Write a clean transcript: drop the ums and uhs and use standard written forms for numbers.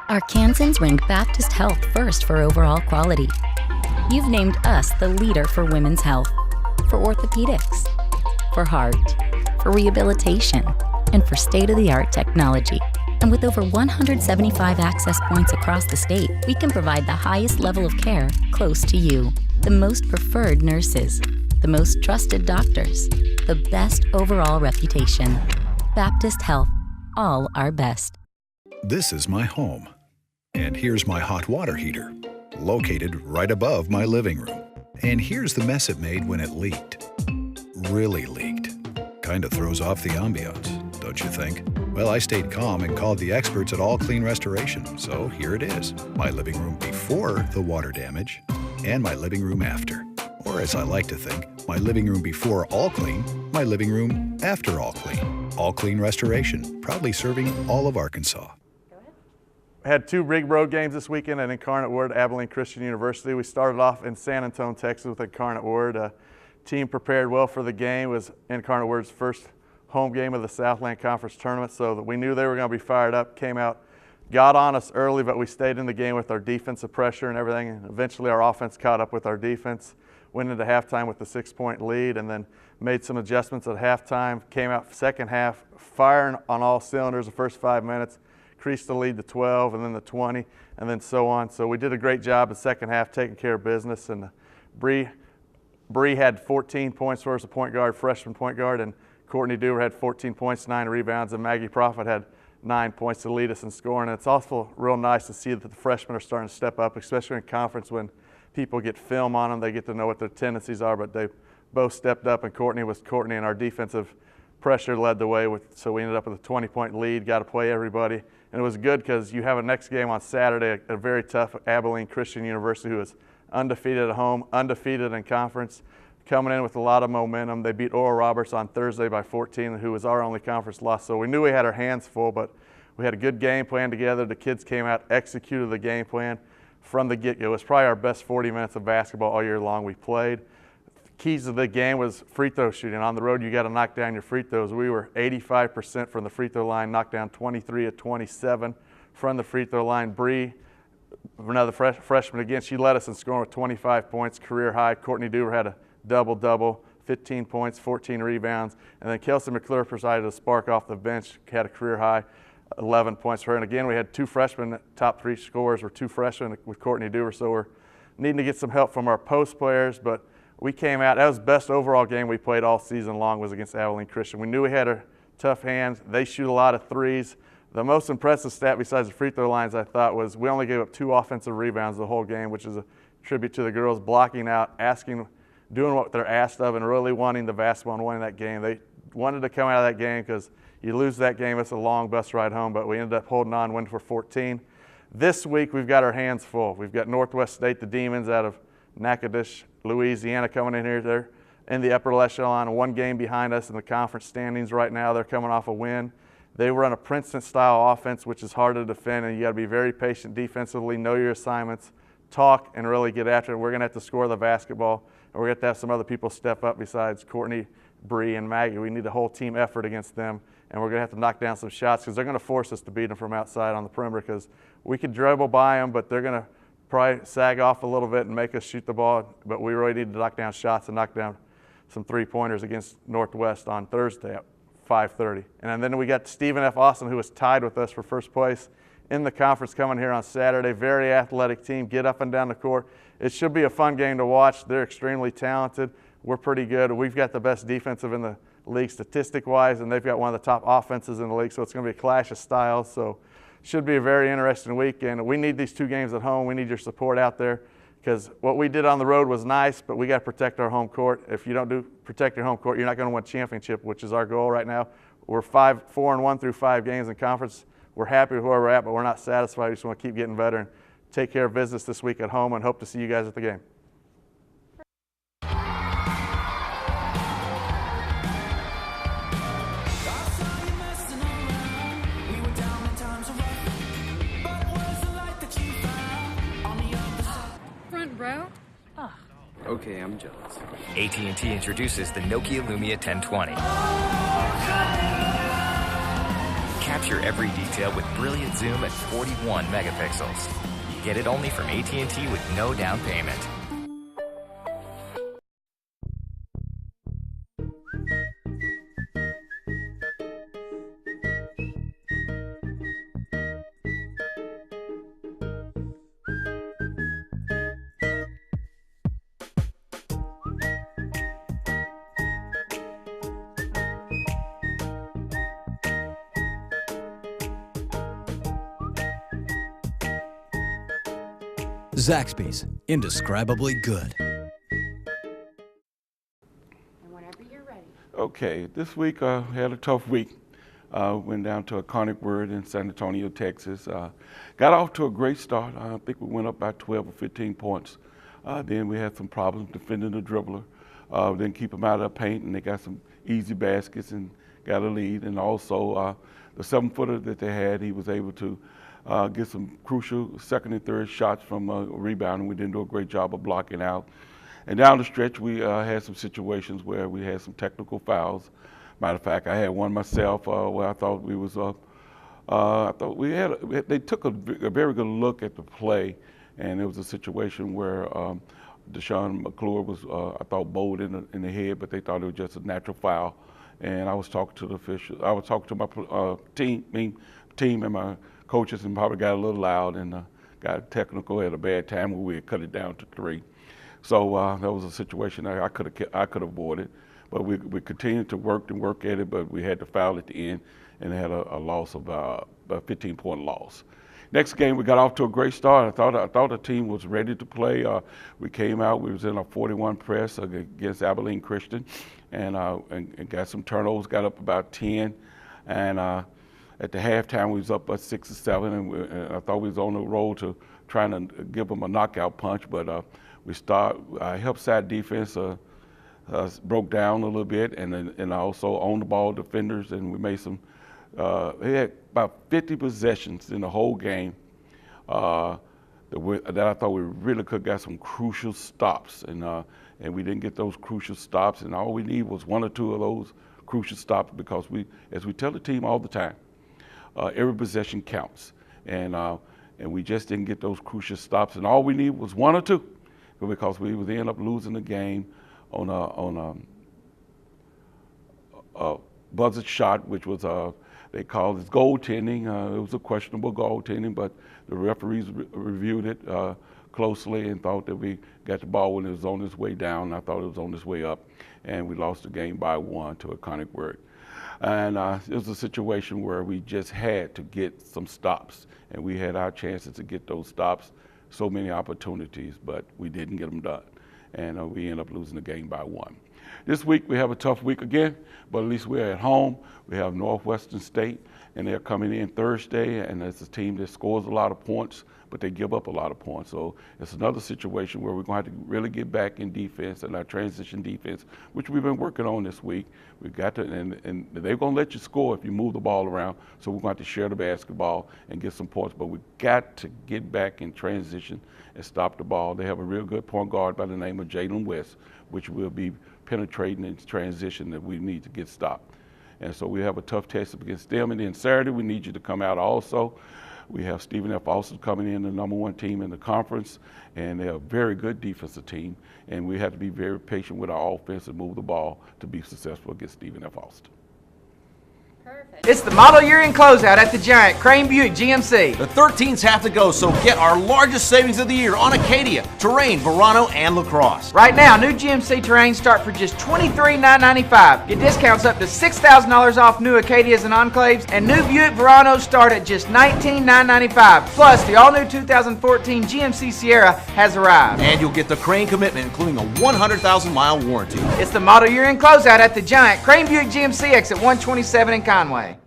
Arkansans rank Baptist Health first for overall quality. You've named us the leader for women's health, for orthopedics, for heart, for rehabilitation, and for state-of-the-art technology. And with over 175 access points across the state, we can provide the highest level of care close to you. The most preferred nurses, the most trusted doctors, the best overall reputation. Baptist Health, all our best. This is my home. And here's my hot water heater, located right above my living room. And here's the mess it made when it leaked. Really leaked. Kind of throws off the ambiance, don't you think? Well, I stayed calm and called the experts at All Clean Restoration. So here it is, my living room before the water damage and my living room after. Or as I like to think, my living room before All Clean, my living room after All Clean. All Clean Restoration, proudly serving all of Arkansas. Had two big road games this weekend at Incarnate Word, Abilene Christian University. We started off in San Antonio, Texas with Incarnate Word. Team prepared well for the game. It was Incarnate Word's first home game of the Southland Conference tournament, so that we knew they were going to be fired up. Came out, got on us early, but we stayed in the game with our defensive pressure and everything. And eventually our offense caught up with our defense. Went into halftime with the 6-point lead and then made some adjustments at halftime. Came out second half, firing on all cylinders the first 5 minutes. Increased the lead to 12 and then the 20 and then so on. So we did a great job in the second half taking care of business. And Bree had 14 points for us, a point guard, freshman point guard, and Courtney Dewar had 14 points, 9 rebounds, and Maggie Prophet had 9 points to lead us in scoring. And it's also real nice to see that the freshmen are starting to step up, especially in conference when people get film on them. They get to know what their tendencies are, but they both stepped up, and Courtney was Courtney, and our defensive pressure led the way. So we ended up with a 20-point lead, got to play everybody. And it was good because you have a next game on Saturday, a very tough Abilene Christian University who is undefeated at home, undefeated in conference, coming in with a lot of momentum. They beat Oral Roberts on Thursday by 14, who was our only conference loss. So we knew we had our hands full, but we had a good game plan together. The kids came out, executed the game plan from the get-go. It was probably our best 40 minutes of basketball all year long we played. Keys of the game was free throw shooting. On the road, you got to knock down your free throws. We were 85% from the free throw line, knocked down 23 of 27 from the free throw line. Bree, another freshman again, she led us in scoring with 25 points, career high. Courtney Dewar had a double-double, 15 points, 14 rebounds. And then Kelsey McClure presided a spark off the bench, had a career high, 11 points for her. And again, we had two freshmen, top 3 scorers were 2 freshmen with Courtney Dewar, so we're needing to get some help from our post players, but we came out, that was the best overall game we played all season long was against Abilene Christian. We knew we had a tough hands. They shoot a lot of threes. The most impressive stat besides the free throw lines, I thought, was we only gave up 2 offensive rebounds the whole game, which is a tribute to the girls blocking out, doing what they're asked of, and really wanting the basketball and winning that game. They wanted to come out of that game because you lose that game, it's a long bus ride home, but we ended up holding on, winning for 14. This week, we've got our hands full. We've got Northwest State, the Demons, out of Natchitoches, Louisiana, coming in here. They're in the upper echelon, 1 game behind us in the conference standings right now. They're coming off a win. They run a Princeton-style offense, which is hard to defend, and you got to be very patient defensively, know your assignments, talk, and really get after it. We're going to have to score the basketball, and we're going to have to have some other people step up besides Courtney, Bree, and Maggie. We need a whole team effort against them, and we're going to have to knock down some shots because they're going to force us to beat them from outside on the perimeter because we could dribble by them, but they're going to probably sag off a little bit and make us shoot the ball, but we really need to knock down shots and knock down some 3-pointers against Northwest on Thursday at 5:30. And then we got Stephen F. Austin, who was tied with us for first place in the conference, coming here on Saturday. Very athletic team, get up and down the court. It should be a fun game to watch. They're extremely talented. We're pretty good. We've got the best defensive in the league statistic-wise, and they've got one of the top offenses in the league, so it's going to be a clash of styles. So should be a very interesting week, and we need these 2 games at home. We need your support out there because what we did on the road was nice, but we got to protect our home court. If you don't protect your home court, you're not going to win a championship, which is our goal right now. We're 4-1 through 5 games in conference. We're happy with where we're at, but we're not satisfied. We just want to keep getting better and take care of business this week at home and hope to see you guys at the game. Okay, I'm jealous. AT&T introduces the Nokia Lumia 1020. Capture every detail with brilliant zoom at 41 megapixels. Get it only from AT&T with no down payment. Zaxby's, indescribably good. And whenever you're ready. Okay, this week had a tough week. Went down to Iconic Word in San Antonio, Texas. Got off to a great start. I think we went up by 12 or 15 points. Then we had some problems defending the dribbler. Didn't keep them out of the paint, and they got some easy baskets and got a lead. And also the 7-footer that they had, he was able to get some crucial second and third shots from a rebound, and we didn't do a great job of blocking out. And down the stretch, we had some situations where we had some technical fouls. Matter of fact, I had one myself where I thought we was they took a very good look at the play, and it was a situation where Deshaun McClure was, I thought, bowled in the head, but they thought it was just a natural foul. And I was talking to the officials. I was talking to my team and my coaches, and probably got a little loud and got technical at a bad time where we had cut it down to 3. So that was a situation that I could avoid, but we continued to work at it, but we had to foul at the end, and had a loss of a 15-point loss. Next game, we got off to a great start. I thought the team was ready to play. We came out, we was in a 41 press against Abilene Christian, and got some turnovers, got up about 10, and at the halftime, we was up by 6 or 7, and I thought we was on the road to trying to give them a knockout punch, but help side defense broke down a little bit, and also owned the ball defenders, and we made some. We had about 50 possessions in the whole game that I thought we really could have got some crucial stops, and we didn't get those crucial stops, and all we need was 1 or 2 of those crucial stops, because as we tell the team all the time, every possession counts, and we just didn't get those crucial stops, and all we need was 1 or 2, because we would end up losing the game on a buzzer shot, which was they called it goaltending. It was a questionable goaltending, but the referees reviewed it closely and thought that we got the ball when it was on its way down. I thought it was on its way up, and we lost the game by 1 to Iconic Word. And it was a situation where we just had to get some stops, and we had our chances to get those stops, so many opportunities, but we didn't get them done, and we ended up losing the game by 1. This week we have a tough week again, but at least we're at home. We have Northwestern State, and they're coming in Thursday, and it's a team that scores a lot of points, but they give up a lot of points. So it's another situation where we're going to have to really get back in defense and our transition defense, which we've been working on this week. We've got to, and they're going to let you score if you move the ball around. So we're going to have to share the basketball and get some points, but we've got to get back in transition and stop the ball. They have a real good point guard by the name of Jalen West, which will be penetrating in transition that we need to get stopped. And so we have a tough test against them. And then Saturday, we need you to come out also. We have Stephen F. Austin coming in, the #1 team in the conference, and they're a very good defensive team. And we have to be very patient with our offense and move the ball to be successful against Stephen F. Austin. Perfect. It's the model year-end closeout at the Giant Crane Buick GMC. The 13s have to go, so get our largest savings of the year on Acadia, Terrain, Verano, and LaCrosse. Right now, new GMC Terrain start for just $23,995. Get discounts up to $6,000 off new Acadias and Enclaves, and new Buick Veranos start at just $19,995. Plus, the all-new 2014 GMC Sierra has arrived. And you'll get the Crane commitment, including a 100,000-mile warranty. It's the model year-end closeout at the Giant Crane Buick GMC exit 127 in Conway.